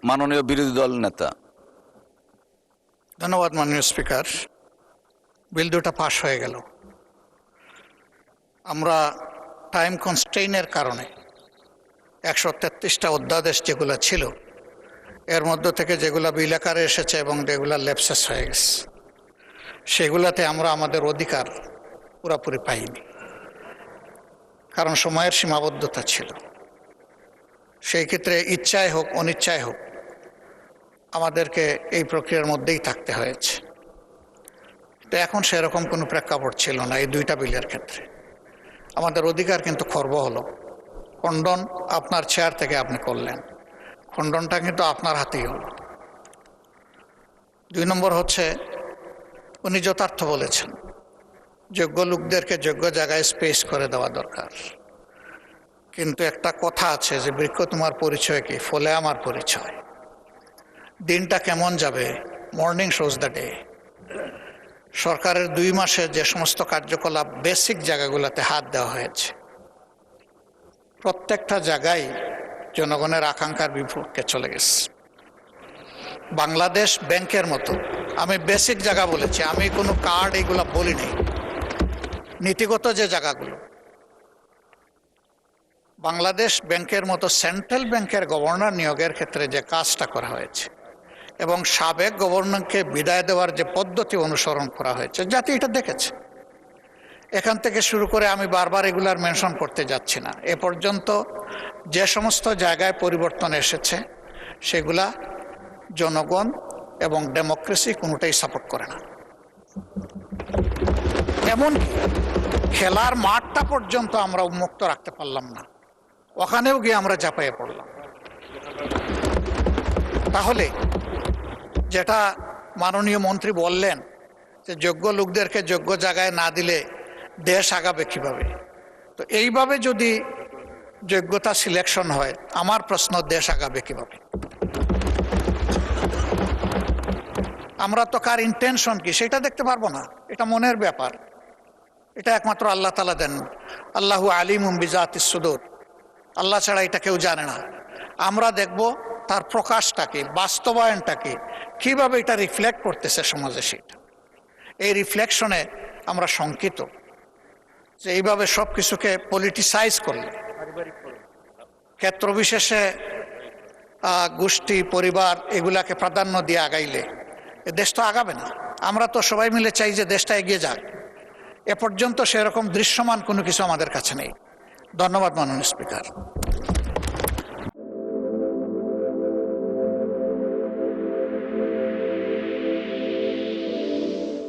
মাননীয় বিরোধী দল নেতা। ধন্যবাদ মাননীয় স্পিকার। বিল দুটা পাশ হয়ে গেল। আমরা টাইম কনস্ট্রেইনের কারণে 133টা অধ্যাদেশ যেগুলো ছিল এর মধ্য থেকে যেগুলো বিল আকারে এসেছে এবং যেগুলো ল্যাপসেস হয়ে গেছে সেগুলাতে আমরা আমাদের অধিকার পুরোপুরি পাইনি, কারণ সময়ের সীমাবদ্ধতা ছিল। সেই ক্ষেত্রে ইচ্ছায় হোক অনিচ্ছায় হোক আমাদেরকে এই প্রক্রিয়ার মধ্যেই থাকতে হয়েছে। তো এখন সেরকম কোনো প্রেক্ষাপট ছিল না। এই দুইটা বিলের ক্ষেত্রে আমাদের অধিকার কিন্তু খর্ব হলো। খণ্ডন আপনার চেয়ার থেকে আপনি করলেন, খণ্ডনটা কিন্তু আপনার হাতেই হলো। 2 নম্বর হচ্ছে, উনি যথার্থ বলেছেন, যোগ্য লোকদেরকে যোগ্য জায়গায় স্পেস করে দেওয়া দরকার। কিন্তু একটা কথা আছে যে বৃক্ষ তোমার পরিচয় কি, ফলে আমার পরিচয়। দিনটা কেমন যাবে, মর্নিং শোজ দ্য ডে। সরকারের 2 মাসে যে সমস্ত কার্যকলাপ বেসিক জায়গাগুলোতে হাত দেওয়া হয়েছে, প্রত্যেকটা জায়গায় জনগণের আকাঙ্ক্ষার বিপক্ষে চলে গেছে। বাংলাদেশ ব্যাংকের মতো, আমি বেসিক জায়গা বলেছি, আমি কোনো কার্ড এগুলো বলি নাই, নীতিগত যে জায়গাগুলো, বাংলাদেশ ব্যাংকের মতো সেন্ট্রাল ব্যাংকের গভর্নর নিয়োগের ক্ষেত্রে যে কাজটা করা হয়েছে এবং সাবেক গভর্নরকে বিদায় দেওয়ার যে পদ্ধতি অনুসরণ করা হয়েছে, জাতি এটা দেখেছে। এখান থেকে শুরু করে আমি বারবার এগুলার মেনশন করতে যাচ্ছি না। এ পর্যন্ত যে সমস্ত জায়গায় পরিবর্তন এসেছে সেগুলা জনগণ এবং ডেমোক্রেসি কোনোটাই সাপোর্ট করে না। এমনকি খেলার মাঠটা পর্যন্ত আমরা উন্মুক্ত রাখতে পারলাম না, ওখানেও গিয়ে আমরা ঝাঁপাইয়ে পড়লাম। তাহলে যেটা মাননীয় মন্ত্রী বললেন যে যোগ্য লোকদেরকে যোগ্য জায়গায় না দিলে দেশ আগাবে কিভাবে, তো এইভাবে যদি যোগ্যতা সিলেকশন হয়, আমার প্রশ্ন, দেশ আগাবে কিভাবে? আমরা তো কার ইন্টেনশন কি সেটা দেখতে পারবো না, এটা মনের ব্যাপার। এটা একমাত্র আল্লাহ তাআলা দেন। আল্লাহু আলিমুম বিজাতিস সুদূর, আল্লাহ ছাড়া এটা কেউ জানে না। আমরা দেখব তার প্রকাশটা কি, বাস্তবায়নটা কি, কিভাবে এটা রিফ্লেক্ট করতেছে সমাজে। সেটা এই রিফ্লেকশনে আমরা শঙ্কিত যে এইভাবে সব কিছুকে পলিটিসাইজ করলে, ক্ষেত্র বিশেষে গোষ্ঠী পরিবার এগুলাকে প্রাধান্য দিয়ে আগাইলে এ দেশ তো আগাবে না। আমরা তো সবাই মিলে চাই যে দেশটা এগিয়ে যাক। এ পর্যন্ত সেরকম দৃশ্যমান কোনো কিছু আমাদের কাছে নেই। ধন্যবাদ মাননীয় স্পিকার।